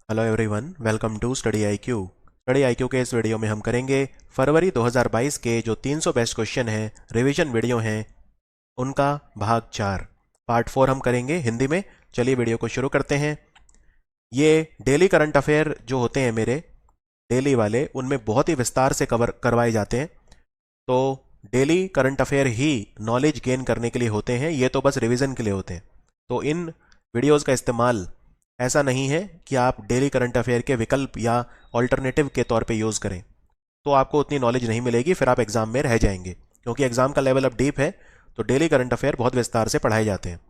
Hello everyone, welcome to study IQ. Study IQ के इस video में हम करेंगे फरवरी 2022 के जो 300 बेस्ट क्वेश्चन हैं, रिवीजन वीडियो हैं, उनका भाग 4 पार्ट 4 हम करेंगे हिंदी में। चलिए वीडियो को शुरू करते हैं। ये डेली करंट अफेयर जो होते हैं मेरे डेली वाले, उनमें बहुत ही विस्तार से कवर करवाए जाते हैं। तो डेली करंट अफेयर ही नॉलेज गेन करने के लिए होते हैं, ये तो बस रिवीजन के लिए होते हैं। तो इन वीडियोस का इस्तेमाल ऐसा नहीं है कि आप डेली करंट अफेयर के विकल्प या ऑल्टरनेटिव के तौर पे यूज़ करें, तो आपको उतनी नॉलेज नहीं मिलेगी, फिर आप एग्जाम में रह जाएंगे, क्योंकि एग्जाम का लेवल अब डीप है। तो डेली करंट अफेयर बहुत विस्तार से पढ़ाए जाते हैं।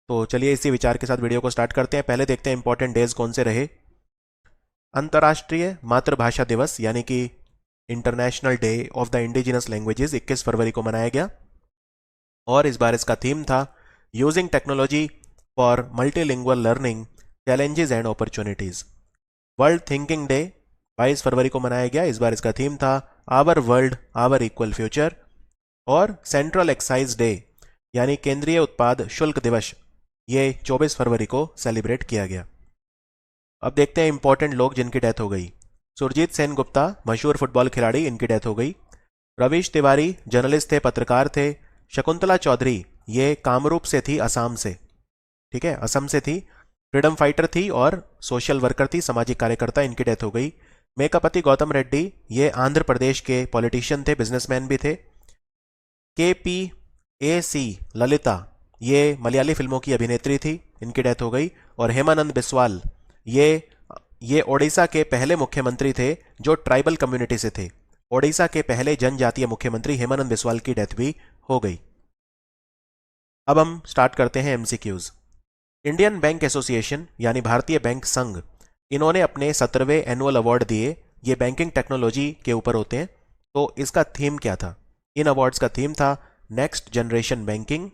तो चलिए इसी विचार के साथ वीडियो को स्टार्ट करते हैं। पहले देखते हैं इंपॉर्टेंट डेज कौन से रहे। अंतर्राष्ट्रीय मातृभाषा दिवस यानी कि international day of the indigenous languages 21 फरवरी को मनाया गया, और इस बार इसका थीम था using technology for multilingual learning, challenges and opportunities. World thinking day 22 फरवरी को मनाया गया, इस बार इसका थीम था our world our equal future. और सेंट्रल एक्साइज डे यानी केंद्रीय उत्पाद शुल्क दिवस, ये 24 फरवरी को सेलिब्रेट किया गया। अब देखते हैं इंपॉर्टेंट लोग जिनकी डेथ हो गई। सुरजीत सेन गुप्ता, मशहूर फुटबॉल खिलाड़ी, इनकी डेथ हो गई। रवीश तिवारी जर्नलिस्ट थे, पत्रकार थे। शकुंतला चौधरी, ये कामरूप से थी, असम से, ठीक है, असम से थी, फ्रीडम फाइटर थी और सोशल वर्कर थी, सामाजिक कार्यकर्ता, इनकी डेथ हो गई। मेकापति गौतम रेड्डी, ये आंध्र प्रदेश के पॉलिटिशियन थे, बिजनेसमैन भी थे। के पी ए सी ललिता, ये मलयाली फिल्मों की अभिनेत्री थी, इनकी डेथ हो गई। और हेमानंद बिस्वाल, ये ओडिशा के पहले मुख्यमंत्री थे जो ट्राइबल कम्युनिटी से थे। ओडिशा के पहले जनजातीय मुख्यमंत्री हेमानंद बिस्वाल की डेथ भी हो गई। अब हम स्टार्ट करते हैं एमसीक्यूज। इंडियन बैंक एसोसिएशन यानी भारतीय बैंक संघ, इन्होंने अपने 17वें एनुअल अवार्ड दिए। ये बैंकिंग टेक्नोलॉजी के ऊपर होते हैं। तो इसका थीम क्या था? इन अवार्ड्स का थीम था नेक्स्ट जनरेशन बैंकिंग,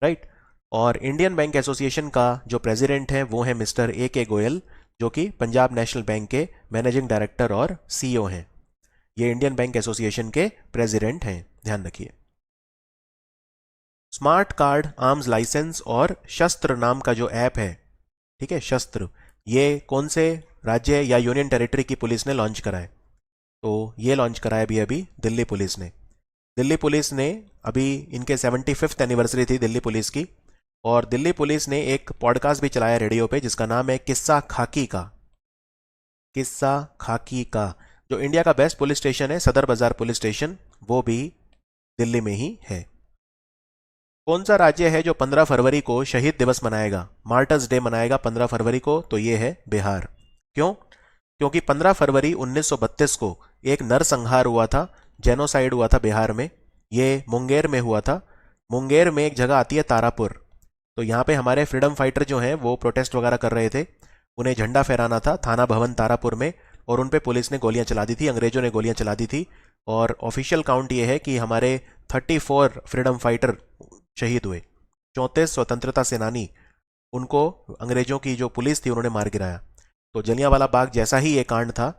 राइट। और इंडियन बैंक एसोसिएशन का जो प्रेसिडेंट है वो है मिस्टर ए के गोयल, जो कि पंजाब नेशनल बैंक के मैनेजिंग डायरेक्टर और सीईओ हैं। ये इंडियन बैंक एसोसिएशन के प्रेसिडेंट हैं, ध्यान रखिए। स्मार्ट कार्ड आर्म्स लाइसेंस और शस्त्र नाम का जो ऐप है, ठीक है, शस्त्र, ये कौन से राज्य या यूनियन टेरिटरी की पुलिस ने लॉन्च करा है? तो ये लॉन्च करा है अभी अभी दिल्ली पुलिस ने। दिल्ली पुलिस ने अभी, इनके 75th एनिवर्सरी थी दिल्ली पुलिस की, और दिल्ली पुलिस ने एक पॉडकास्ट भी चलाया रेडियो पे जिसका नाम है किस्सा खाकी का। किस्सा खाकी का, जो इंडिया का बेस्ट पुलिस स्टेशन है, सदर बाजार पुलिस स्टेशन, वो भी दिल्ली में ही है। कौन सा राज्य है जो 15 फरवरी को शहीद दिवस मनाएगा, मार्टर्स डे मनाएगा 15 फरवरी को? तो ये है बिहार। क्यों? क्योंकि 15 फरवरी 1932 को एक नरसंहार हुआ था, जेनोसाइड हुआ था बिहार में। ये मुंगेर में हुआ था। मुंगेर में एक जगह आती है तारापुर, तो यहाँ पे हमारे फ्रीडम फाइटर जो हैं वो प्रोटेस्ट वगैरह कर रहे थे, उन्हें झंडा फहराना था थाना भवन तारापुर में, और उन पे पुलिस ने गोलियां चला दी थी, अंग्रेजों ने गोलियां चला दी थी। और ऑफिशियल काउंट ये है कि हमारे 34 फ्रीडम फाइटर शहीद हुए, 34 स्वतंत्रता सेनानी, उनको अंग्रेजों की जो पुलिस थी उन्होंने मार गिराया। तो जलियांवाला बाग जैसा ही ये कांड था,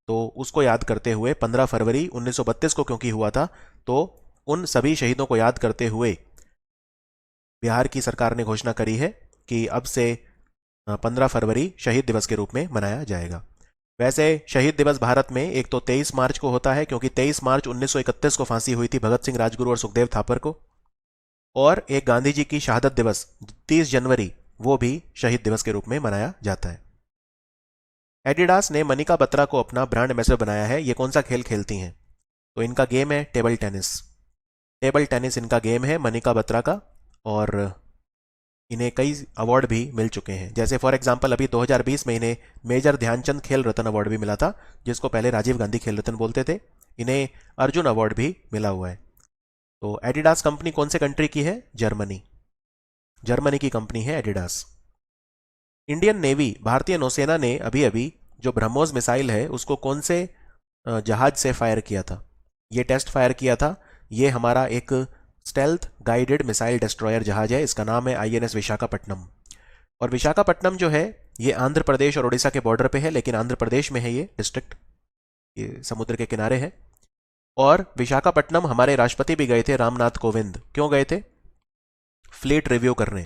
तो उसको याद करते हुए 15 फरवरी 1932 को क्योंकि हुआ था, तो उन सभी शहीदों को याद करते हुए बिहार की सरकार ने घोषणा करी है कि अब से 15 फरवरी शहीद दिवस के रूप में मनाया जाएगा। वैसे शहीद दिवस भारत में एक तो 23 मार्च को होता है, क्योंकि 23 मार्च 1931 को फांसी हुई थी भगत सिंह, राजगुरु और सुखदेव थापर को। और एक गांधी जी की शहादत दिवस 30 जनवरी, वो भी शहीद दिवस के रूप में मनाया जाता है। एडिडास ने मनिका बत्रा को अपना ब्रांड एम्बेसडर बनाया है। ये कौन सा खेल खेलती हैं? तो इनका गेम है टेबल टेनिस। टेबल टेनिस इनका गेम है मनिका बत्रा का, और इन्हें कई अवार्ड भी मिल चुके हैं। जैसे फॉर एग्जांपल अभी 2020 में इन्हें मेजर ध्यानचंद खेल रत्न अवार्ड भी मिला था, जिसको पहले राजीव गांधी खेल रत्न बोलते थे। इन्हें अर्जुन अवार्ड भी मिला हुआ है। तो एडिडास कंपनी कौन से कंट्री की है? जर्मनी। जर्मनी की कंपनी है एडिडास। इंडियन नेवी, भारतीय नौसेना ने अभी अभी जो ब्रह्मोस मिसाइल है उसको कौन से जहाज से फायर किया था? ये टेस्ट फायर किया था। ये हमारा एक स्टेल्थ गाइडेड मिसाइल डिस्ट्रॉयर जहाज है, इसका नाम है आईएनएस विशाखापट्टनम। और विशाखापट्टनम जो है ये आंध्र प्रदेश और उड़ीसा के बॉर्डर पे है, लेकिन आंध्र प्रदेश में है ये डिस्ट्रिक्ट, ये समुद्र के किनारे है। और विशाखापट्टनम हमारे राष्ट्रपति भी गए थे, रामनाथ कोविंद। क्यों गए थे? फ्लीट रिव्यू करने।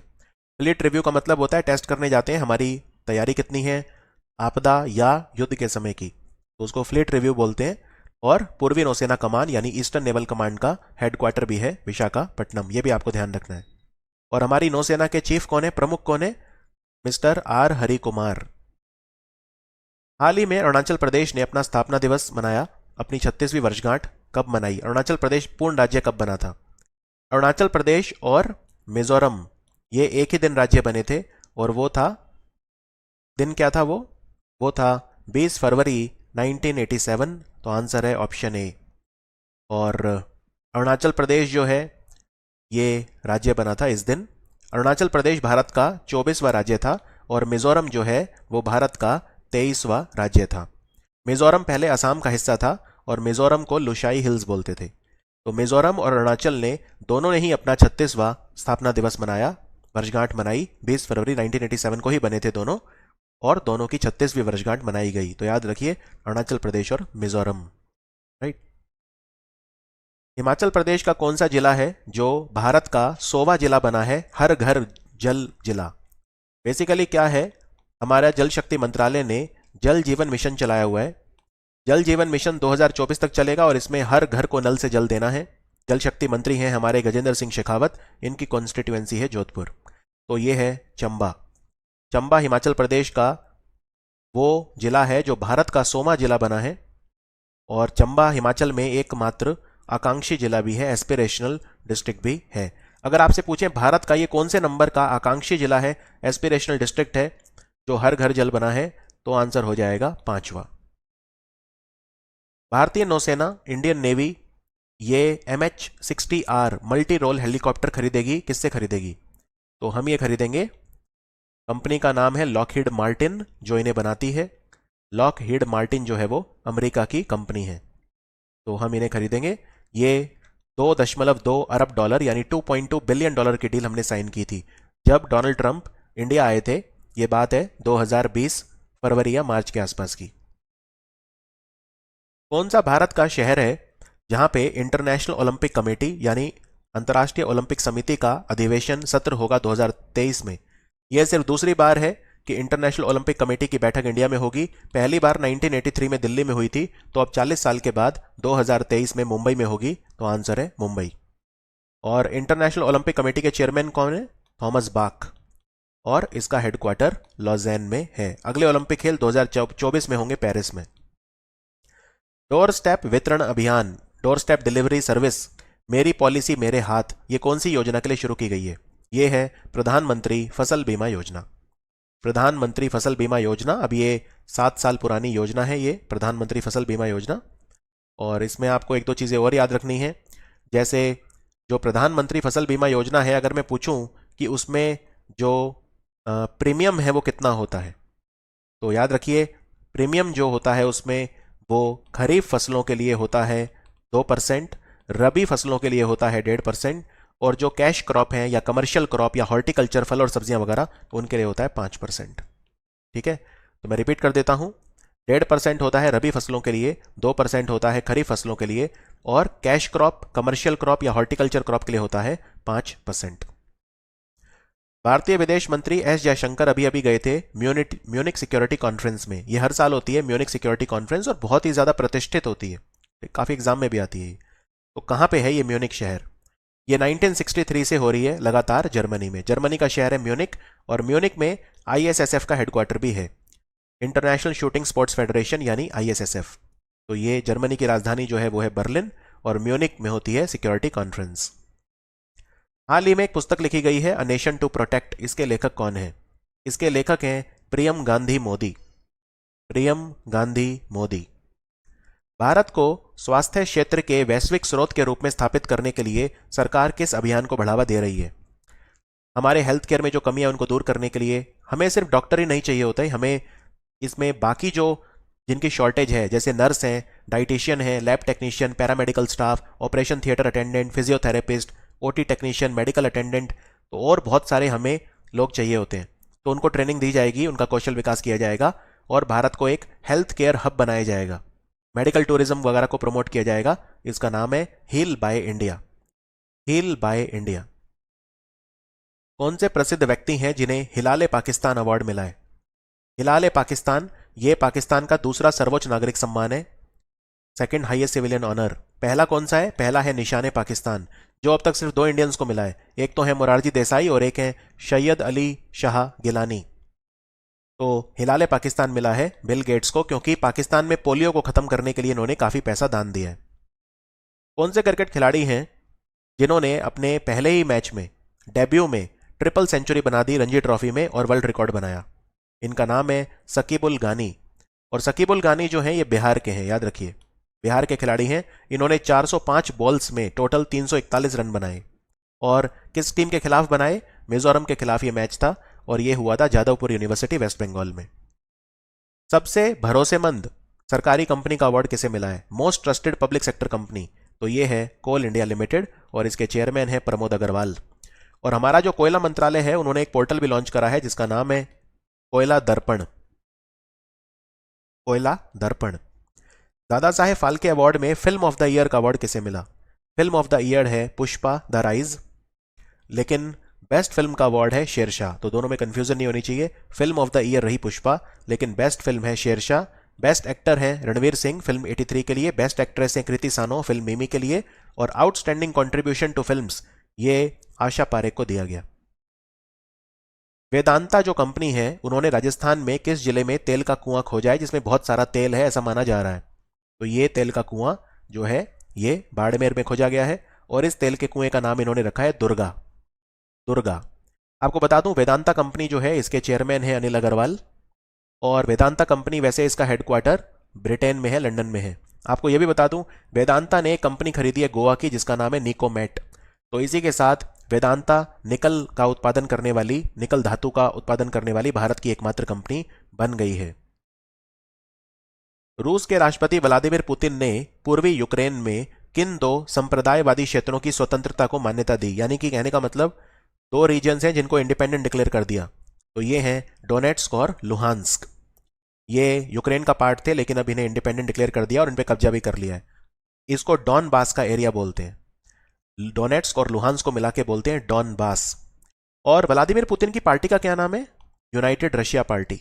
फ्लीट रिव्यू का मतलब होता है टेस्ट करने जाते हैं हमारी तैयारी कितनी है, आपदा या युद्ध के समय की, तो उसको फ्लीट रिव्यू बोलते हैं। और पूर्वी नौसेना कमान यानी ईस्टर्न नेवल कमांड का हेडक्वार्टर भी है विशाखापट्टनम, ये भी आपको ध्यान रखना है। और हमारी नौसेना के चीफ कौन है, प्रमुख कौन है, मिस्टर आर हरि कुमार। हाल ही में अरुणाचल प्रदेश ने अपना स्थापना दिवस मनाया, अपनी 36वीं वर्षगांठ कब मनाई, अरुणाचल प्रदेश पूर्ण राज्य कब बना था। अरुणाचल प्रदेश और मिजोरम ये एक ही दिन राज्य बने थे, और वो था, दिन क्या था वो था 20 फरवरी 1987। तो आंसर है ऑप्शन ए। और अरुणाचल प्रदेश जो है ये राज्य बना था इस दिन। अरुणाचल प्रदेश भारत का 24वां राज्य था, और मिजोरम जो है वो भारत का 23वां राज्य था। मिजोरम पहले असम का हिस्सा था, और मिजोरम को लुशाई हिल्स बोलते थे। तो मिजोरम और अरुणाचल ने दोनों ने ही अपना 36वां स्थापना दिवस मनाया, वर्षगांठ मनाई। 20 फरवरी 1987 को ही बने थे दोनों, और दोनों की 36वीं वर्षगांठ मनाई गई। तो याद रखिए अरुणाचल प्रदेश और मिजोरम, राइट। हिमाचल प्रदेश का कौन सा जिला है जो भारत का 100वां जिला बना है, हर घर जल जिला। बेसिकली क्या है, हमारा जल शक्ति मंत्रालय ने जल जीवन मिशन चलाया हुआ है। जल जीवन मिशन 2024 तक चलेगा, और इसमें हर घर को नल से जल देना है। जल शक्ति मंत्री हैं हमारे गजेंद्र सिंह शेखावत, इनकी कॉन्स्टिट्यूएंसी है जोधपुर। तो ये है चंबा। चंबा हिमाचल प्रदेश का वो जिला है जो भारत का 100वां जिला बना है, और चंबा हिमाचल में एकमात्र आकांक्षी जिला भी है, एस्पिरेशनल डिस्ट्रिक्ट भी है। अगर आपसे पूछें भारत का ये कौन से नंबर का आकांक्षी जिला है, एस्पिरेशनल डिस्ट्रिक्ट है जो हर घर जल बना है, तो आंसर हो जाएगा 5वां। भारतीय नौसेना, इंडियन नेवी, ये MH-60R मल्टी रोल हेलीकॉप्टर खरीदेगी, किससे खरीदेगी, तो हम ये खरीदेंगे, कंपनी का नाम है लॉकहीड मार्टिन जो इन्हें बनाती है। लॉकहीड मार्टिन जो है वो अमेरिका की कंपनी है, तो हम इन्हें खरीदेंगे। ये 2.2 अरब डॉलर यानी 2.2 बिलियन डॉलर की डील हमने साइन की थी जब डोनाल्ड ट्रंप इंडिया आए थे। ये बात है 2020 फरवरी या मार्च के आसपास की। कौन सा भारत का शहर है जहां पे इंटरनेशनल ओलंपिक कमेटी यानी अंतर्राष्ट्रीय ओलंपिक समिति का अधिवेशन सत्र होगा 2023 में। यह सिर्फ दूसरी बार है कि इंटरनेशनल ओलंपिक कमेटी की बैठक इंडिया में होगी। पहली बार 1983 में दिल्ली में हुई थी, तो अब 40 साल के बाद 2023 में मुंबई में होगी, तो आंसर है मुंबई। और इंटरनेशनल ओलंपिक कमेटी के चेयरमैन कौन है, थॉमस बाक, और इसका हेडक्वार्टर लॉजेन में है। अगले ओलंपिक खेल 2024 में होंगे पेरिस में। डोर स्टेप वितरण अभियान, डोर स्टेप डिलीवरी सर्विस, मेरी पॉलिसी मेरे हाथ, ये कौन सी योजना के लिए शुरू की गई है, ये है प्रधानमंत्री फसल बीमा योजना। प्रधानमंत्री फसल बीमा योजना, अब ये 7 साल पुरानी योजना है, ये प्रधानमंत्री फसल बीमा योजना। और इसमें आपको एक दो चीज़ें और याद रखनी है, जैसे जो प्रधानमंत्री फसल बीमा योजना है, अगर मैं पूछूं कि उसमें जो प्रीमियम है वो कितना होता है, तो याद रखिए प्रीमियम जो होता है उसमें वो खरीफ फसलों के लिए होता है 2%, रबी फसलों के लिए होता है 1.5%, और जो कैश क्रॉप है या कमर्शियल क्रॉप या हॉर्टिकल्चर फल और सब्जियां वगैरह उनके लिए होता है 5%। ठीक है, तो मैं रिपीट कर देता हूं, 1.5% होता है रबी फसलों के लिए, 2% होता है खरीफ फसलों के लिए, और कैश क्रॉप, कमर्शियल क्रॉप या हॉर्टिकल्चर क्रॉप के लिए होता है 5%। भारतीय विदेश मंत्री एस जयशंकर अभी अभी गए थे म्यूनिक सिक्योरिटी कॉन्फ्रेंस में। ये हर साल होती है म्यूनिक सिक्योरिटी कॉन्फ्रेंस, और बहुत ही ज्यादा प्रतिष्ठित होती है, काफी एग्जाम में भी आती है। तो कहां पे है ये म्यूनिक शहर, ये 1963 से हो रही है लगातार जर्मनी में। जर्मनी का शहर है म्यूनिक, और म्यूनिक में ISSF का हेडक्वार्टर भी है, इंटरनेशनल शूटिंग स्पोर्ट्स फेडरेशन यानी ISSF। तो ये जर्मनी की राजधानी जो है वो है बर्लिन, और म्यूनिक में होती है सिक्योरिटी कॉन्फ्रेंस। हाल ही में एक पुस्तक लिखी गई है अ नेशन टू प्रोटेक्ट, इसके लेखक कौन है, इसके लेखक हैं प्रियम गांधी मोदी। प्रियम गांधी मोदी। भारत को स्वास्थ्य क्षेत्र के वैश्विक स्रोत के रूप में स्थापित करने के लिए सरकार किस अभियान को बढ़ावा दे रही है। हमारे हेल्थ केयर में जो कमी है उनको दूर करने के लिए हमें सिर्फ डॉक्टर ही नहीं चाहिए होता है, हमें इसमें बाकी जो जिनकी शॉर्टेज है, जैसे नर्स हैं, डाइटिशियन है, lab technician, paramedical staff, operation theatre attendant, physiotherapist, OT technician, medical attendant, तो और बहुत सारे हमें लोग चाहिए होते हैं। तो उनको ट्रेनिंग दी जाएगी, उनका कौशल विकास किया जाएगा, और भारत को एक हेल्थ केयर हब बनाया जाएगा, मेडिकल टूरिज्म वगैरह को प्रमोट किया जाएगा। इसका नाम है heal by India. Heal by India. कौन से प्रसिद्ध व्यक्ति हैं जिन्हें हिलाले पाकिस्तान अवार्ड मिला है। हिलाले पाकिस्तान ये पाकिस्तान का दूसरा सर्वोच्च नागरिक सम्मान है, सेकंड हाईएस्ट सिविलियन ऑनर। पहला कौन सा है? पहला है निशान पाकिस्तान, जो अब तक सिर्फ 2 इंडियंस को मिला है, एक तो है मोरारजी देसाई और एक है सैयद अली शाह गिलानी। तो हिलाले पाकिस्तान मिला है बिल गेट्स को, क्योंकि पाकिस्तान में पोलियो को खत्म करने के लिए इन्होंने काफी पैसा दान दिया है। कौन से क्रिकेट खिलाड़ी हैं जिन्होंने अपने पहले ही मैच में, डेब्यू में ट्रिपल सेंचुरी बना दी रणजी ट्रॉफी में और वर्ल्ड रिकॉर्ड बनाया? इनका नाम है सकीबुल गानी। और सकीबुल गानी जो है ये बिहार के हैं, याद रखिए, बिहार के खिलाड़ी हैं। इन्होंने 405 बॉल्स में टोटल 341 रन बनाए। और किस टीम के खिलाफ बनाए? मिजोरम के खिलाफ ये मैच था और ये हुआ था जादवपुर यूनिवर्सिटी वेस्ट बंगाल में। सबसे भरोसेमंद सरकारी कंपनी का अवार्ड किसे मिला है? Most trusted public sector company, तो ये है कोल इंडिया लिमिटेड और इसके चेयरमैन है प्रमोद अग्रवाल। और हमारा जो कोयला मंत्रालय है उन्होंने एक पोर्टल भी लॉन्च करा है जिसका नाम है कोयला दर्पण। कोयला दर्पण। दादा साहेब फाल्के अवार्ड में फिल्म ऑफ द ईयर का अवार्ड किसे मिला? फिल्म ऑफ द ईयर है पुष्पा द राइज, लेकिन बेस्ट फिल्म का अवार्ड है शेरशाह। तो दोनों में कंफ्यूजन नहीं होनी चाहिए, फिल्म ऑफ द ईयर रही पुष्पा, लेकिन बेस्ट फिल्म है शेरशाह। बेस्ट एक्टर है रणवीर सिंह फिल्म 83 के लिए, बेस्ट एक्ट्रेस है कृति सानो फिल्म मिमी के लिए, और आउटस्टैंडिंग कंट्रीब्यूशन टू फिल्म्स ये आशा पारेख को दिया गया। वेदांता जो कंपनी है उन्होंने राजस्थान में किस जिले में तेल का कुआं खोजा है जिसमें बहुत सारा तेल है ऐसा माना जा रहा है? तो ये तेल का कुआं जो है ये बाड़मेर में खोजा गया है और इस तेल के कुएं का नाम इन्होंने रखा है दुर्गा। दुर्गा। आपको बता दूं वेदांता कंपनी जो है इसके चेयरमैन है अनिल अग्रवाल, और वेदांता कंपनी वैसे इसका हेडक्वार्टर ब्रिटेन में है, लंदन में है। आपको यह भी बता दूं वेदांता ने एक कंपनी खरीदी है गोवा की जिसका नाम है निकोमेट। तो इसी के साथ वेदांता निकल का उत्पादन करने वाली, निकल धातु का उत्पादन करने वाली भारत की एकमात्र कंपनी बन गई है। रूस के राष्ट्रपति व्लादिमीर पुतिन ने पूर्वी यूक्रेन में किन 2 संप्रदायवादी क्षेत्रों की स्वतंत्रता को मान्यता दी? यानी कि कहने का मतलब 2 रीजन्स हैं जिनको इंडिपेंडेंट डिक्लेयर कर दिया। तो ये हैं डोनेट्स्क और लुहांस्क। ये यूक्रेन का पार्ट थे लेकिन अब इन्हें इंडिपेंडेंट डिक्लेयर कर दिया और इन पे कब्जा भी कर लिया है। इसको डॉन बास का एरिया बोलते हैं। डोनेट्स्क और लुहांस्क को मिला के बोलते हैं डॉन बास। और व्लादिमीर पुतिन की पार्टी का क्या नाम है? United Russia party.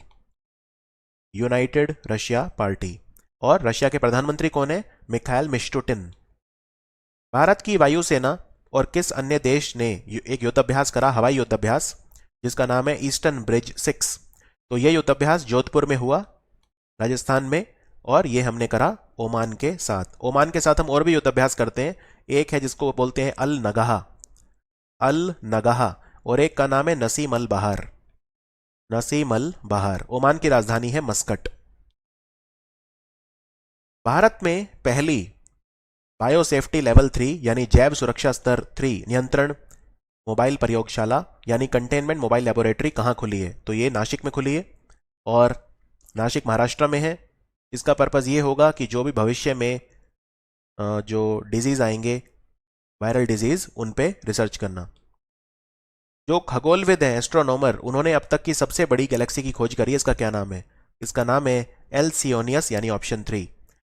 United Russia party. और रशिया के प्रधानमंत्री कौन है? मिखाइल मिशुटिन। भारत की वायुसेना और किस अन्य देश ने एक युद्धाभ्यास करा, हवाई युद्धाभ्यास, जिसका नाम है ईस्टर्न ब्रिज 6? तो यह युद्धाभ्यास जोधपुर में हुआ, राजस्थान में, और ये हमने करा ओमान के साथ। ओमान के साथ हम और भी युद्धाभ्यास करते हैं, एक है जिसको बोलते हैं अल नगाहा, अल नगाहा, और एक का नाम है नसीम अल बहार। नसीम अल बहार। ओमान की राजधानी है मस्कट। भारत में पहली बायोसेफ्टी लेवल 3 यानी जैव सुरक्षा स्तर 3 नियंत्रण मोबाइल प्रयोगशाला यानी कंटेनमेंट मोबाइल लेबोरेटरी कहां खुली है? तो ये नासिक में खुली है, और नासिक महाराष्ट्र में है। इसका पर्पस ये होगा कि जो भी भविष्य में जो डिजीज आएंगे, वायरल डिजीज, उन पे रिसर्च करना। जो खगोलविद है, एस्ट्रोनॉमर, उन्होंने अब तक की सबसे बड़ी गैलेक्सी की खोज करी है, इसका क्या नाम है? इसका नाम है एल्सियोनियस यानी ऑप्शन 3,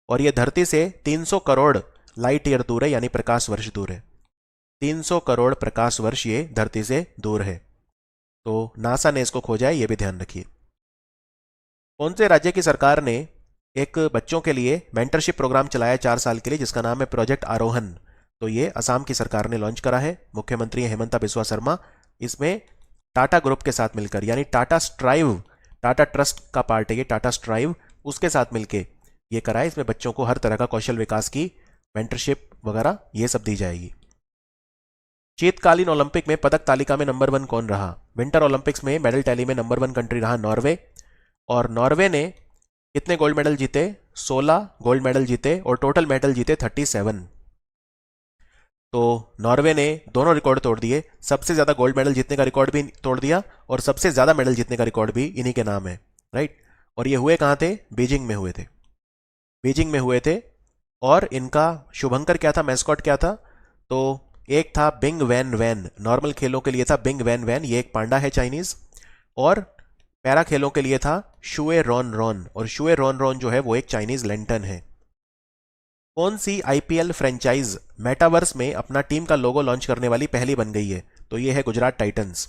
और यह धरती से 300 करोड़ लाइट ईयर दूर है यानी प्रकाश वर्ष दूर है। 300 करोड़ प्रकाश वर्ष ये धरती से दूर है। तो नासा ने इसको खोजा है, ये भी ध्यान रखिए। कौन से राज्य की सरकार ने एक बच्चों के लिए मेंटरशिप प्रोग्राम चलाया 4 साल के लिए जिसका नाम है प्रोजेक्ट आरोहन? तो ये असम की सरकार ने लॉन्च करा है, मुख्यमंत्री हेमंता बिस्वा शर्मा। इसमें टाटा ग्रुप के साथ मिलकर, यानी टाटा स्ट्राइव, टाटा ट्रस्ट का पार्ट है ये, टाटा स्ट्राइव, उसके साथ मिलकर ये करा है। इसमें बच्चों को हर तरह का कौशल विकास की मेंटरशिप वगैरह ये सब दी जाएगी। शीतकालीन ओलंपिक में पदक तालिका में नंबर 1 कौन रहा? विंटर ओलंपिक्स में मेडल टैली में नंबर 1 कंट्री रहा नॉर्वे, और नॉर्वे ने कितने गोल्ड मेडल जीते? 16 गोल्ड मेडल जीते, और टोटल मेडल जीते 37। तो नॉर्वे ने दोनों रिकॉर्ड तोड़ दिए, सबसे ज्यादा गोल्ड मेडल जीतने का रिकॉर्ड भी तोड़ दिया और सबसे ज्यादा मेडल जीतने का रिकॉर्ड भी इन्हीं के नाम है, राइट। और ये हुए कहां थे? बीजिंग में हुए थे, बीजिंग में हुए थे। और इनका शुभंकर क्या था, मैस्कॉट क्या था? तो एक था बिंग वैन वैन, नॉर्मल खेलों के लिए था बिंग वैन वैन, ये एक पांडा है चाइनीज, और पैरा खेलों के लिए था शुए रॉन रॉन, और शुए रॉन रॉन जो है वो एक चाइनीज लेंटन है। कौन सी आईपीएल फ्रेंचाइज मेटावर्स में अपना टीम का लोगो लॉन्च करने वाली पहली बन गई है? तो ये है गुजरात टाइटंस।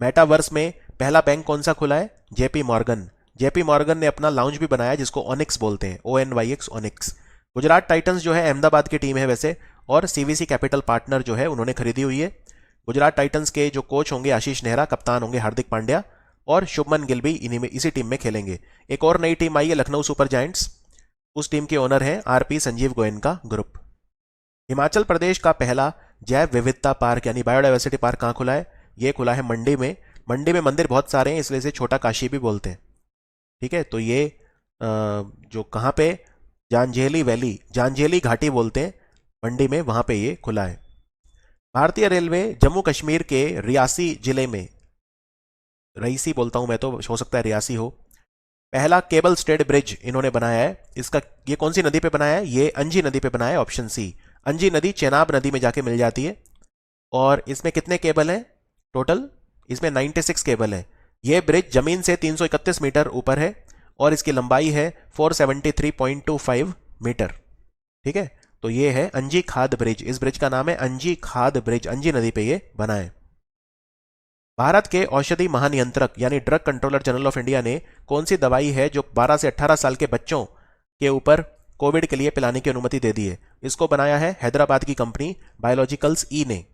मेटावर्स में पहला बैंक कौन सा खुला है? JP Morgan. जेपी मॉर्गन ने अपना लाउंज भी बनाया जिसको ओनिक्स बोलते हैं, ONYX, ओनिक्स। गुजरात टाइटंस जो है अहमदाबाद की टीम है वैसे, और सीवीसी कैपिटल पार्टनर जो है उन्होंने खरीदी हुई है। गुजरात टाइटंस के जो कोच होंगे आशीष नेहरा, कप्तान होंगे हार्दिक पांड्या, और शुभमन गिल भी इसी टीम में खेलेंगे। एक और नई टीम आई है लखनऊ सुपर जायंट्स, उस टीम के ओनर हैं RP संजीव गोयनका ग्रुप। हिमाचल प्रदेश का पहला जैव विविधता पार्क यानी बायोडाइवर्सिटी पार्क कहाँ खुला है? ये खुला है मंडी में। मंडी में मंदिर बहुत सारे हैं इसलिए इसे छोटा काशी भी बोलते हैं। ठीक है, तो ये जो कहाँ पे, जांजेली वैली, जांजेली घाटी बोलते हैं मंडी में, वहां पे ये खुला है। भारतीय रेलवे जम्मू कश्मीर के रियासी जिले में, रईसी बोलता हूं मैं तो, हो सकता है रियासी हो, पहला केबल स्टेड ब्रिज इन्होंने बनाया है। इसका ये कौन सी नदी पे बनाया है? ये अंजी नदी पे बनाया है, ऑप्शन सी। अंजी नदी चेनाब नदी में जाके मिल जाती है। और इसमें कितने केबल हैं टोटल? इसमें 96 केबल है। ये ब्रिज जमीन से 331 मीटर ऊपर है और इसकी लंबाई है 473.25 मीटर। ठीक है, तो ये है अंजी खाद ब्रिज। इस ब्रिज का नाम है अंजी खाद ब्रिज, अंजी नदी पे ये बना है। भारत के औषधि महानियंत्रक यानी drug controller general of India ने कौन सी दवाई है जो 12 से 18 साल के बच्चों के ऊपर कोविड के लिए पिलाने की अनुमति दे दी है? इसको बनाया है हैदराबाद की कंपनी बायोलॉजिकल्स ई ने।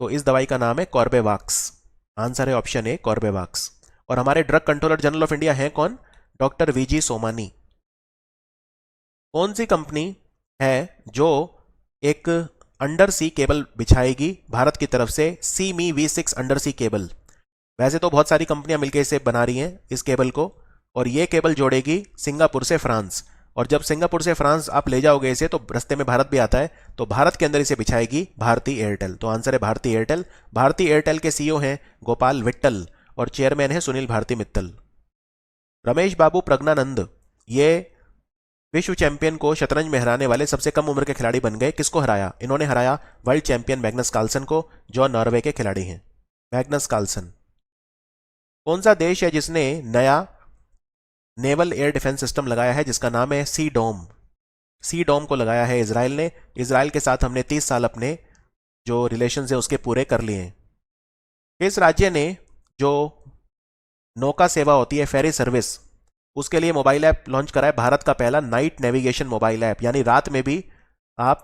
तो इस दवाई का नाम है कॉर्बेवाक्स। आंसर है ऑप्शन ए, कॉर्बेवाक्स। और हमारे drug controller general of India हैं कौन? Doctor VG Somani. कौन सी कंपनी है जो एक अंडर सी केबल बिछाएगी भारत की तरफ से, सीमी V6 अंडर सी केबल? वैसे तो बहुत सारी कंपनियां मिलकर इसे बना रही हैं इस केबल को, और ये केबल जोड़ेगी सिंगापुर से फ्रांस। और जब सिंगापुर से फ्रांस आप ले जाओगे इसे तो रास्ते में भारत भी आता है, तो भारत के अंदर इसे बिछाएगी भारती एयरटेल। तो आंसर है भारती एयरटेल। भारती एयरटेल के CEO हैं गोपाल विट्टल और चेयरमैन है सुनील भारती मित्तल। रमेश बाबू प्रज्ञानंद ये विश्व चैंपियन को शतरंज में हराने वाले सबसे कम उम्र के खिलाड़ी बन गए। किसको हराया? इन्होंने हराया वर्ल्ड चैंपियन मैग्नस कार्लसन को, जो नॉर्वे के खिलाड़ी हैं। Magnus Carlsen. कौन सा देश है जिसने नया नेवल एयर डिफेंस सिस्टम लगाया है जिसका नाम है सी डोम? सी डोम को लगाया है इजराइल ने। इजराइल के साथ हमने 30 साल अपने जो रिलेशन है उसके पूरे कर लिए हैं। इस राज्य ने जो नौका सेवा होती है, फेरी सर्विस, उसके लिए मोबाइल ऐप लॉन्च करा है, भारत का पहला नाइट नेविगेशन मोबाइल ऐप, यानी रात में भी आप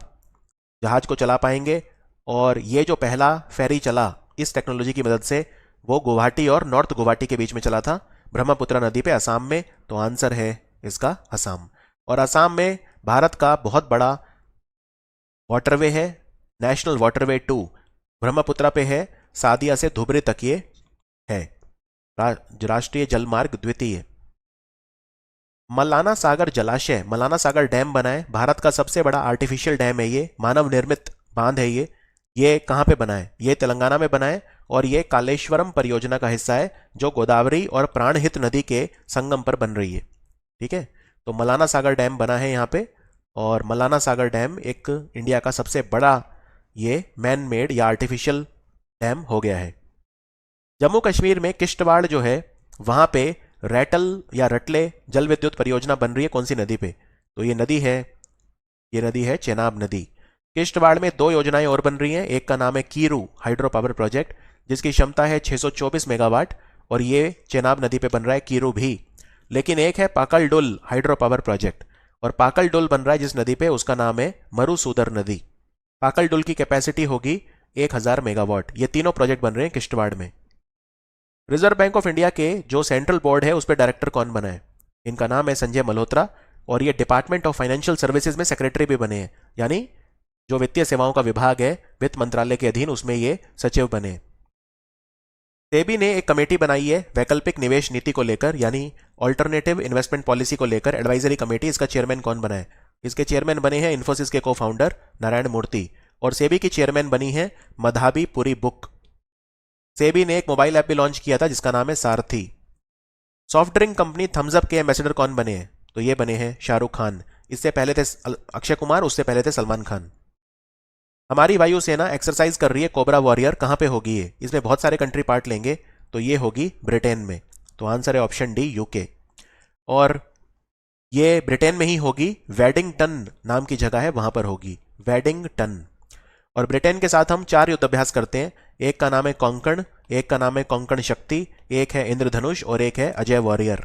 जहाज को चला पाएंगे। और ये जो पहला फेरी चला इस टेक्नोलॉजी की मदद से, वो गुवाहाटी और नॉर्थ गुवाहाटी के बीच में चला था, ब्रह्मपुत्र नदी पे, असम में। तो आंसर है इसका असम। और असम में भारत का बहुत बड़ा वाटरवे है, नेशनल वाटरवे 2 ब्रह्मपुत्र पे है, सादिया से धुबरी तक ये है, राष्ट्रीय जलमार्ग द्वितीय। मलाना सागर जलाशय, मलाना सागर डैम बना है, भारत का सबसे बड़ा आर्टिफिशियल डैम है ये, मानव निर्मित बांध है ये कहां पे बना है? ये तेलंगाना में बना है और ये कालेश्वरम परियोजना का हिस्सा है जो गोदावरी और प्राणहित नदी के संगम पर बन रही है। ठीक है, तो मलाना सागर डैम बना है यहां पे, और मलाना सागर डैम एक इंडिया का सबसे बड़ा ये मैन मेड या आर्टिफिशियल डैम हो गया है। जम्मू कश्मीर में किश्तवाड़ जो है वहां पे रैटल या रटले जल विद्युत परियोजना बन रही है, कौन सी नदी पे? तो ये नदी है चेनाब नदी। किश्तवाड़ में 2 योजनाएं और बन रही हैं, एक का नाम है कीरू हाइड्रो पावर प्रोजेक्ट जिसकी क्षमता है 624 मेगावाट, और ये चेनाब नदी पे बन रहा है कीरू भी। लेकिन एक है पाकल डुल हाइड्रो पावर प्रोजेक्ट, और पाकल डुल बन रहा है जिस नदी पे, उसका नाम है मरुसूदर नदी। पाकल डुल की कैपेसिटी होगी 1000 मेगावाट। ये तीनों प्रोजेक्ट बन रहे हैं किश्तवाड़ में। रिजर्व बैंक ऑफ इंडिया के जो सेंट्रल बोर्ड है उस पर डायरेक्टर कौन बना है? इनका नाम है संजय मल्होत्रा, और ये डिपार्टमेंट ऑफ फाइनेंशियल सर्विसेज में सेक्रेटरी भी बने हैं, यानी जो वित्तीय सेवाओं का विभाग है वित्त मंत्रालय के अधीन, उसमें ये सचिव बने। सेबी ने एक कमेटी बनाई है वैकल्पिक निवेश नीति को लेकर, यानी ऑल्टरनेटिव इन्वेस्टमेंट पॉलिसी को लेकर, एडवाइजरी कमेटी। इसका चेयरमैन कौन बना है? इसके चेयरमैन बने हैं इन्फोसिस के को फाउंडर नारायण मूर्ति, और सेबी की चेयरमैन बनी है मधाबी पुरी बुक। सेबी ने एक मोबाइल ऐप भी लॉन्च किया था जिसका नाम है Sarathi. Soft drink company Thums Up के एम्बेसडर कौन बने हैं? तो ये बने हैं शाहरुख खान। इससे पहले थे अक्षय कुमार, उससे पहले थे सलमान खान। हमारी वायुसेना एक्सरसाइज कर रही है कोबरा वॉरियर, कहां पे होगी ये? इसमें बहुत सारे कंट्री पार्ट लेंगे, तो ये होगी ब्रिटेन में। तो आंसर है ऑप्शन डी, यूके। और ये ब्रिटेन में ही होगी, वेडिंगटन नाम की जगह है वहां पर होगी, वेडिंगटन। और ब्रिटेन के साथ हम 4 युद्धाभ्यास करते हैं, एक का नाम है कोंकण, एक का नाम है कोंकण शक्ति, एक है इंद्रधनुष और एक है अजय वॉरियर।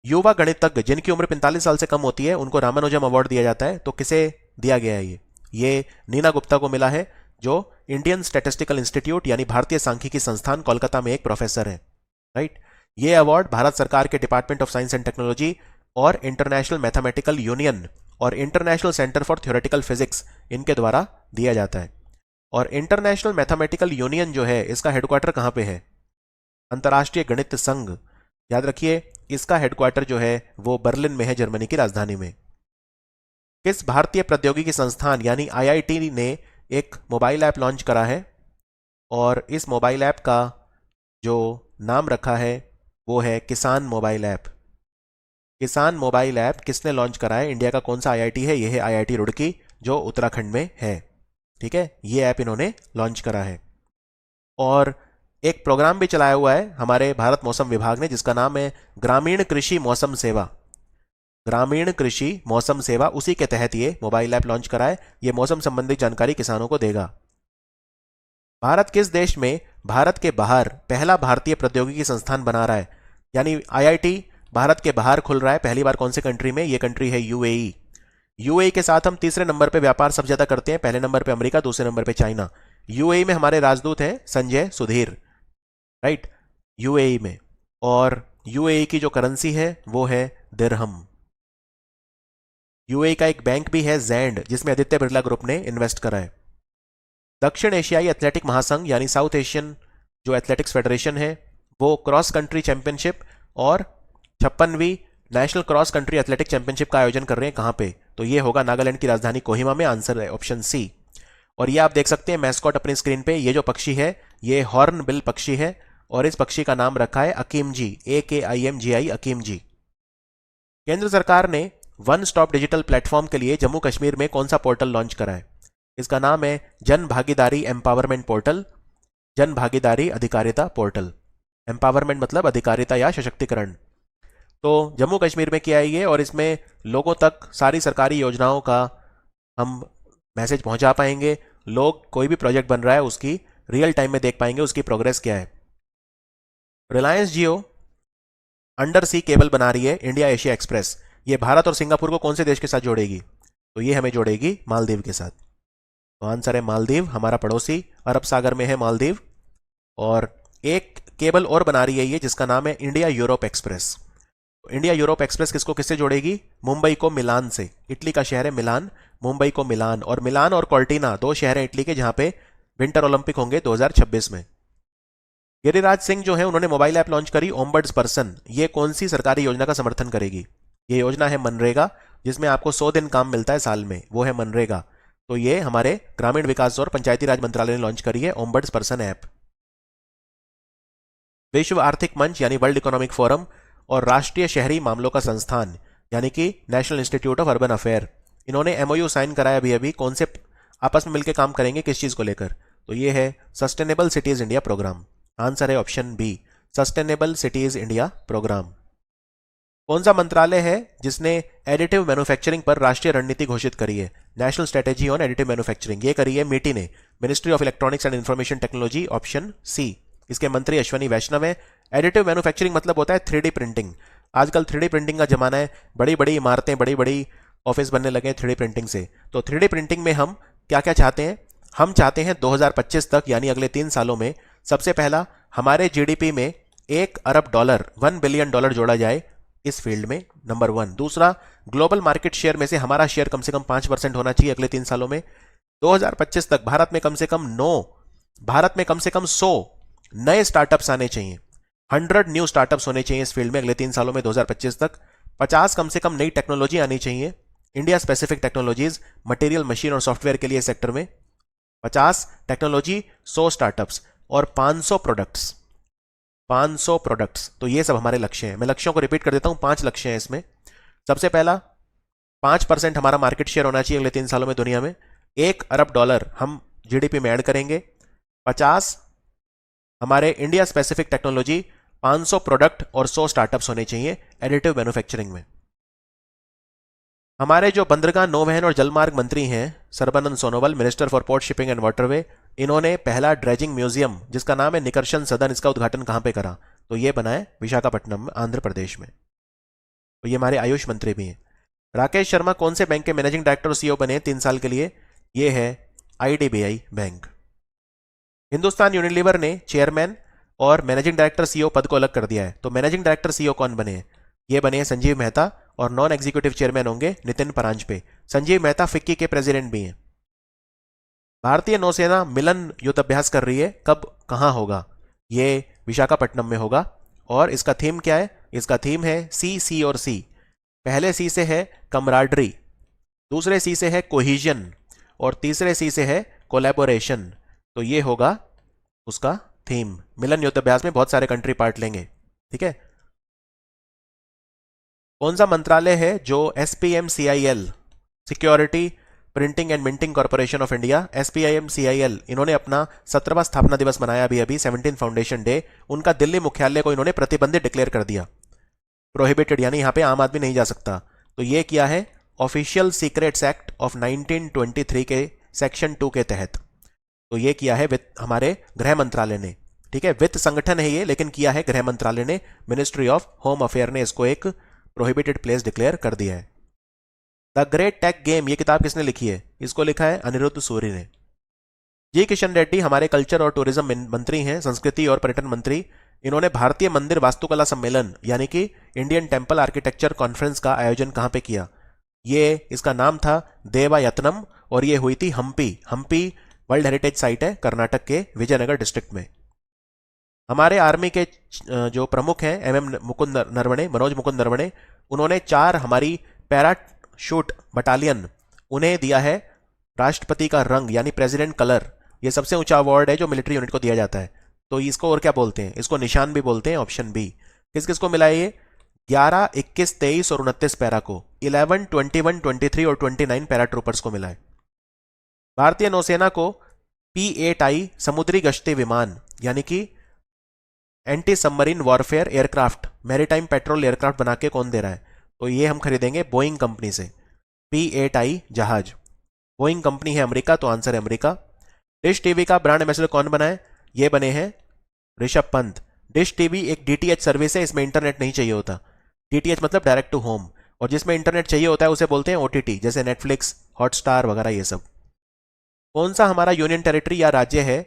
युवा गणितज्ञ जिनकी उम्र 45 साल से कम होती है उनको रामानुजम अवार्ड दिया जाता है। तो किसे दिया गया है ये नीना गुप्ता को मिला है, जो इंडियन स्टैटिस्टिकल इंस्टीट्यूट यानी भारतीय सांख्यिकी संस्थान कोलकाता में एक प्रोफेसर है। राइट। ये अवार्ड भारत सरकार के department of science and technology और इंटरनेशनल मैथमेटिकल यूनियन और international centre for theoretical physics इनके द्वारा दिया जाता है। और इंटरनेशनल मैथमेटिकल यूनियन जो है इसका हेडक्वार्टर कहाँ पे है? अंतर्राष्ट्रीय गणित संघ, याद रखिए, इसका हेडक्वार्टर जो है वो बर्लिन में है, जर्मनी की राजधानी में। किस भारतीय प्रौद्योगिकी संस्थान यानी आईआईटी ने एक मोबाइल ऐप लॉन्च करा है? और इस मोबाइल ऐप का जो नाम रखा है वो है किसान मोबाइल ऐप। किसान मोबाइल ऐप किसने लॉन्च करा है? इंडिया का कौन सा आईआईटी है? यह है आईआईटी रुड़की, जो उत्तराखंड में है। ठीक है, ये ऐप इन्होंने लॉन्च करा है। और एक प्रोग्राम भी चलाया हुआ है हमारे भारत मौसम विभाग ने, जिसका नाम है ग्रामीण कृषि मौसम सेवा। ग्रामीण कृषि मौसम सेवा, उसी के तहत ये मोबाइल ऐप लॉन्च करा है। ये मौसम संबंधी जानकारी किसानों को देगा। भारत किस देश में भारत के बाहर पहला भारतीय प्रौद्योगिकी संस्थान बना रहा है? यानी आईआईटी भारत के बाहर खुल रहा है पहली बार। कौन सी कंट्री में? ये कंट्री है यूएई। यूएई के साथ हम तीसरे नंबर पे व्यापार सब ज्यादा करते हैं। पहले नंबर पे अमेरिका, दूसरे नंबर पे चाइना। यूएई में हमारे राजदूत हैं संजय सुधीर। राइट, यूएई में। और यूएई की जो करेंसी है वो है दिरहम। यूएई का एक बैंक भी है जैंड, जिसमें आदित्य बिरला ग्रुप ने इन्वेस्ट करा है। दक्षिण एशियाई एथलेटिक महासंघ यानी साउथ एशियन जो एथलेटिक्स फेडरेशन है, वो क्रॉस कंट्री चैंपियनशिप और 56वीं national cross country athletic championship का आयोजन कर रहे हैं। कहां पे? तो ये होगा नागालैंड की राजधानी कोहिमा में। आंसर है ऑप्शन सी। और ये आप देख सकते हैं मैस्कॉट अपनी स्क्रीन पे। ये जो पक्षी है ये हॉर्न बिल पक्षी है और इस पक्षी का नाम रखा है अकीम जी, AKIMGI, अकीम जी। केंद्र सरकार ने वन स्टॉप डिजिटल प्लेटफॉर्म के लिए जम्मू कश्मीर में कौन सा पोर्टल लॉन्च करा है? इसका नाम है जन भागीदारी एम्पावरमेंट पोर्टल। जन भागीदारी अधिकारिता पोर्टल। एम्पावरमेंट मतलब अधिकारिता या सशक्तिकरण। तो जम्मू कश्मीर में किया है ये, और इसमें लोगों तक सारी सरकारी योजनाओं का हम मैसेज पहुंचा पाएंगे। लोग कोई भी प्रोजेक्ट बन रहा है उसकी रियल टाइम में देख पाएंगे उसकी प्रोग्रेस क्या है। रिलायंस जियो अंडर सी केबल बना रही है इंडिया एशिया एक्सप्रेस। ये भारत और सिंगापुर को कौन से देश के साथ जोड़ेगी? तो ये हमें जोड़ेगी मालदीव के साथ। तो आंसर है मालदीव, हमारा पड़ोसी अरब सागर में है मालदीव। और एक केबल और बना रही है ये जिसका नाम है इंडिया यूरोप एक्सप्रेस। तो इंडिया यूरोप एक्सप्रेस किसको किससे जोड़ेगी? मुंबई को मिलान से। इटली का शहर है मिलान, मुंबई को मिलान। और मिलान और कॉर्टिना दो शहर हैं इटली के जहां पे विंटर ओलंपिक होंगे 2026 में। गिरिराज सिंह जो है उन्होंने मोबाइल ऐप लॉन्च करी ओम्बड्स पर्सन। ये कौन सी सरकारी योजना का समर्थन करेगी? ये योजना है मनरेगा, जिसमें आपको 100 दिन काम मिलता है साल में, वो है मनरेगा। तो ये हमारे ग्रामीण विकास और पंचायती राज मंत्रालय ने लॉन्च करी है ओम्बड्स पर्सन ऐप। विश्व आर्थिक मंच यानी वर्ल्ड इकोनॉमिक फोरम और राष्ट्रीय शहरी मामलों का संस्थान यानी कि national institute of urban affair, इन्होंने एमओयू साइन कराया अभी अभी। कौन से आपस में मिलकर काम करेंगे, किस चीज को लेकर? तो ये है sustainable cities India programme. Answer है option B, sustainable cities India programme. कौन सा मंत्रालय है जिसने एडिटिव मैन्युफैक्चरिंग पर राष्ट्रीय रणनीति घोषित करी है? National strategy on additive manufacturing. ये करी है मिटी ने, ministry of electronics and information technology, option C. इसके मंत्री अश्वनी वैष्णव है। एडिटिव मैन्युफैक्चरिंग मतलब होता है 3D प्रिंटिंग। आजकल 3D प्रिंटिंग का जमाना है, बड़ी बड़ी इमारतें, बड़ी बड़ी ऑफिस बनने लगे हैं 3D प्रिंटिंग से। तो 3D प्रिंटिंग में हम क्या क्या चाहते हैं? हम चाहते हैं 2025 तक यानी अगले 3 सालों में सबसे पहला हमारे जीडीपी में $1 अरब, $1 बिलियन जोड़ा जाए इस फील्ड में, नंबर 1। दूसरा, ग्लोबल मार्केट शेयर में से हमारा शेयर कम से कम 5% होना चाहिए अगले 3 सालों में। 2025 तक भारत में कम से कम 100 नए स्टार्टअप्स आने चाहिए। 100 न्यू स्टार्टअप्स होने चाहिए इस फील्ड में अगले 3 सालों में 2025 तक। 50 कम से कम नई टेक्नोलॉजी आनी चाहिए, India specific technologies, material, machine और सॉफ्टवेयर के लिए सेक्टर में 50 टेक्नोलॉजी, 100 स्टार्टअप्स और 500 प्रोडक्ट्स। 500 प्रोडक्ट्स। तो ये सब हमारे लक्ष्य हैं। मैं लक्ष्यों को रिपीट कर देता हूं, 5 लक्ष्य हैं इसमें। सबसे पहला 5% हमारा मार्केट शेयर होना चाहिए अगले 3 सालों में दुनिया में। $1 अरब हम जीडीपी में ऐड करेंगे। 50 हमारे इंडिया स्पेसिफिक टेक्नोलॉजी, 500 प्रोडक्ट और 100 स्टार्टअप्स होने चाहिए एडिटिव मैन्युफैक्चरिंग में। हमारे जो बंदरगाह, नौवहन और जलमार्ग मंत्री हैं Sarbananda Sonowal, minister for port shipping and waterway, इन्होंने पहला ड्रेजिंग म्यूजियम जिसका नाम है निकर्षण सदन, इसका उद्घाटन कहां पे करा? तो ये बना है विशाखापट्टनम, आंध्र प्रदेश में। तो ये हमारे आयुष मंत्री भी हैं। राकेश शर्मा कौन से बैंक के मैनेजिंग डायरेक्टर और सीईओ बने 3 साल के लिए? ये है आईडीबीआई बैंक। हिंदुस्तान यूनिलीवर ने चेयरमैन और मैनेजिंग डायरेक्टर सीईओ पद को अलग कर दिया है। तो मैनेजिंग डायरेक्टर सीईओ कौन बने हैं? ये बने हैं संजीव मेहता, और नॉन एग्जीक्यूटिव चेयरमैन होंगे नितिन परांजपे। संजीव मेहता फिक्की के प्रेसिडेंट भी हैं। भारतीय नौसेना मिलन युद्ध अभ्यास कर रही है, कब कहां होगा? ये विशाखापट्टनम में होगा। और इसका थीम क्या है? इसका थीम है सी और सी। पहले सी से है कमराडरी, दूसरे सी से है कोहिजन, और तीसरे सी से है कोलैबोरेशन। तो ये होगा उसका थीम। मिलन युद्धाभ्यास में बहुत सारे कंट्री पार्ट लेंगे। ठीक है। कौन सा मंत्रालय है जो SPMCIL, security printing and minting corporation of India, SPIMCIL, इन्होंने अपना 17वां स्थापना दिवस मनाया अभी 17 फाउंडेशन डे। उनका दिल्ली मुख्यालय को इन्होंने प्रतिबंधित डिक्लेयर कर दिया, प्रोहिबिटेड, यानी यहां पे आम आदमी नहीं जा सकता। तो ये किया है ऑफिशियल सीक्रेट्स एक्ट ऑफ 1923 के सेक्शन 2 के तहत। तो ये किया है हमारे गृह मंत्रालय ने। ठीक है, वित्त संगठन है ये, लेकिन किया है गृह मंत्रालय ने, मिनिस्ट्री ऑफ होम अफेयर ने इसको एक प्रोहिबिटेड प्लेस डिक्लेयर कर दिया है। द ग्रेट टेक गेम, ये किताब किसने लिखी है? इसको लिखा है अनिरुद्ध सूरी ने। जी किशन रेड्डी हमारे कल्चर और टूरिज्म मंत्री हैं, संस्कृति और पर्यटन मंत्री। इन्होंने भारतीय मंदिर वास्तुकला सम्मेलन यानी कि इंडियन टेम्पल आर्किटेक्चर कॉन्फ्रेंस का आयोजन कहां पे किया? ये इसका नाम था देवायतनम, और ये हुई थी Hampi. Hampi world heritage site है कर्नाटक के विजयनगर डिस्ट्रिक्ट में। हमारे आर्मी के जो प्रमुख हैं MM मुकुंद नरवणे, मनोज मुकुंद नरवणे, उन्होंने 4 हमारी पैराशूट बटालियन, उन्हें दिया है राष्ट्रपति का रंग यानी प्रेसिडेंट कलर। ये सबसे ऊंचा अवार्ड है जो मिलिट्री यूनिट को दिया जाता है। तो इसको और क्या बोलते हैं? इसको निशान भी बोलते हैं। Option B. किस किस को मिला है ये? 11, 21, 23 और 29 पैरा को, 11, 21, 23 और 29 पैरा ट्रूपर्स को मिला है। भारतीय नौसेना को P-8I समुद्री गश्ती विमान यानी कि anti submarine warfare aircraft, maritime petrol aircraft बना के कौन दे रहा है? तो ये हम खरीदेंगे बोइंग कंपनी से। P-8I जहाज बोइंग कंपनी है अमेरिका, तो आंसर है अमेरिका। डिश टीवी का ब्रांड एम्बेसडर कौन बना है? ये बने हैं ऋषभ पंत। डिश टीवी एक DTH सर्विस है, इसमें इंटरनेट नहीं चाहिए होता। DTH मतलब डायरेक्ट टू होम, और जिसमें इंटरनेट चाहिए होता है उसे बोलते हैं OTT, जैसे नेटफ्लिक्स, हॉटस्टार वगैरह ये सब। कौन सा हमारा यूनियन टेरिटरी या राज्य है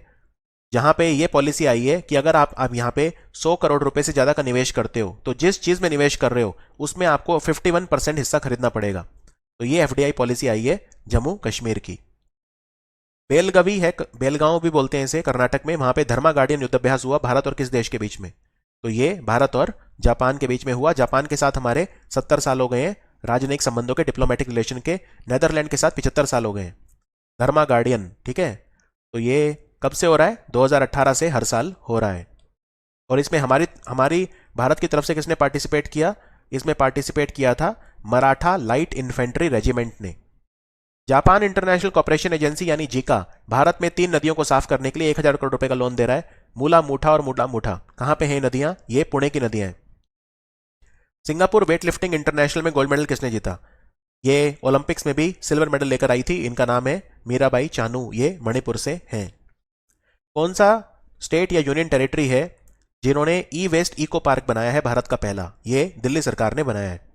जहां पे ये पॉलिसी आई है कि अगर आप यहां पे 100 करोड़ रुपए से ज्यादा का निवेश करते हो, तो जिस चीज में निवेश कर रहे हो उसमें आपको 51% हिस्सा खरीदना पड़ेगा। तो ये FDI पॉलिसी आई है जम्मू कश्मीर की। बेलगवी है, बेलगांव भी बोलते हैं इसे, कर्नाटक में। वहां पे धर्मा गार्डियन युद्धाभ्यास हुआ भारत और किस देश के बीच में? तो ये भारत और जापान के बीच में हुआ। जापान के साथ हमारे 70 साल हो गए हैं राजनयिक संबंधों के, डिप्लोमेटिक रिलेशन के। नेदरलैंड के साथ 75 साल हो गए हैं। धर्मा गार्डियन, ठीक है। तो ये कब से हो रहा है? 2018 से हर साल हो रहा है। और इसमें हमारी भारत की तरफ से किसने पार्टिसिपेट किया? इसमें पार्टिसिपेट किया था मराठा लाइट इन्फेंट्री रेजिमेंट ने। जापान इंटरनेशनल कॉर्पोरेशन एजेंसी यानी जीका भारत में 3 नदियों को साफ करने के लिए 1000 करोड़ रुपए का लोन दे रहा है। मूला मूठा और मुडा मूठा कहां पे हैं नदियां? ये पुणे की नदियां हैं। सिंगापुर वेट लिफ्टिंग इंटरनेशनल में गोल्ड मेडल किसने जीता? ये ओलंपिक्स में भी सिल्वर मेडल लेकर आई थी। इनका नाम है मीराबाई चानू, ये मणिपुर से हैं। कौन सा स्टेट या यूनियन टेरिटरी है जिन्होंने ई-वेस्ट इको पार्क बनाया है भारत का पहला? ये दिल्ली सरकार ने बनाया है।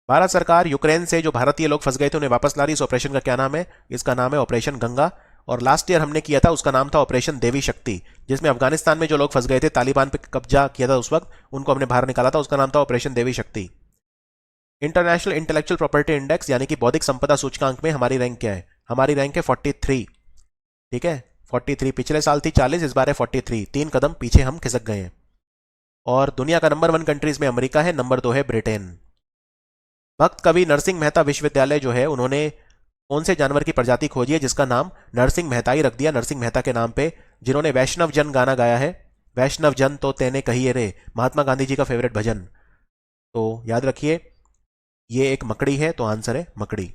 भारत सरकार यूक्रेन से जो भारतीय लोग फंस गए थे उन्हें वापस ला रही। इस ऑपरेशन का क्या नाम है? इसका नाम है ऑपरेशन गंगा। और लास्ट ईयर हमने किया था, उसका नाम था ऑपरेशन देवी शक्ति, जिसमें अफगानिस्तान में जो लोग फंस गए थे, तालिबान पे कब्जा किया था उस वक्त, उनको हमने बाहर निकाला था। उसका नाम था ऑपरेशन देवी शक्ति। इंटरनेशनल इंटेलेक्चुअल प्रॉपर्टी इंडेक्स यानी कि बौद्धिक संपदा सूचकांक में हमारी रैंक क्या है? हमारी रैंक है 43। ठीक है, 43। पिछले साल थी 40, इस बार है 43। 3 कदम पीछे हम खिसक गए हैं। और दुनिया का नंबर 1 कंट्रीज में अमेरिका है, नंबर 2 है ब्रिटेन। भक्त कवि नरसिंह मेहता विश्वविद्यालय जो है, उन्होंने कौन से जानवर की प्रजाति खोजी है जिसका नाम नरसिंह मेहता ही रख दिया, नरसिंह मेहता के नाम पे, जिन्होंने वैष्णव जन गाना गाया है। वैष्णव जन तो तेने कहिए रे, महात्मा गांधी जी का फेवरेट भजन। तो याद रखिए ये एक मकड़ी है, तो आंसर है मकड़ी।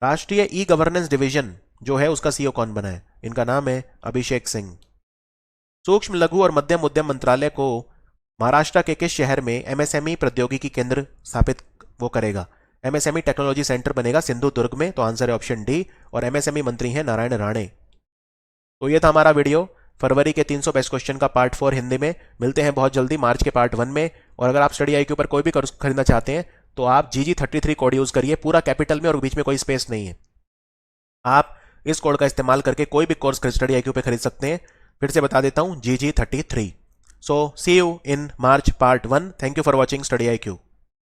राष्ट्रीय ई गवर्नेंस डिवीजन जो है उसका सीईओ कौन बना है? इनका नाम है अभिषेक सिंह। सूक्ष्म लघु और मध्यम उद्यम मंत्रालय को महाराष्ट्र के किस शहर में MSME प्रौद्योगिकी केंद्र स्थापित वो करेगा? MSME टेक्नोलॉजी सेंटर बनेगा सिंधु दुर्ग में, तो आंसर है ऑप्शन डी। और MSME मंत्री हैं नारायण राणे। तो ये था हमारा वीडियो। फरवरी के 300 बेस्ट क्वेश्चन का पार्ट 4 हिंदी में। मिलते हैं बहुत जल्दी मार्च के पार्ट 1 में। और अगर आप स्टडी IQ पर कोई भी कोर्स खरीदना चाहते हैं तो आप GG33 कोड यूज करिए, पूरा कैपिटल में और बीच में कोई स्पेस नहीं है। आप इस कोड का इस्तेमाल करके कोई भी कोर्स स्टडी IQ पे खरीद सकते हैं। फिर से बता देता हूं, GG33। So see you in March part 1। Thank you for watching study IQ।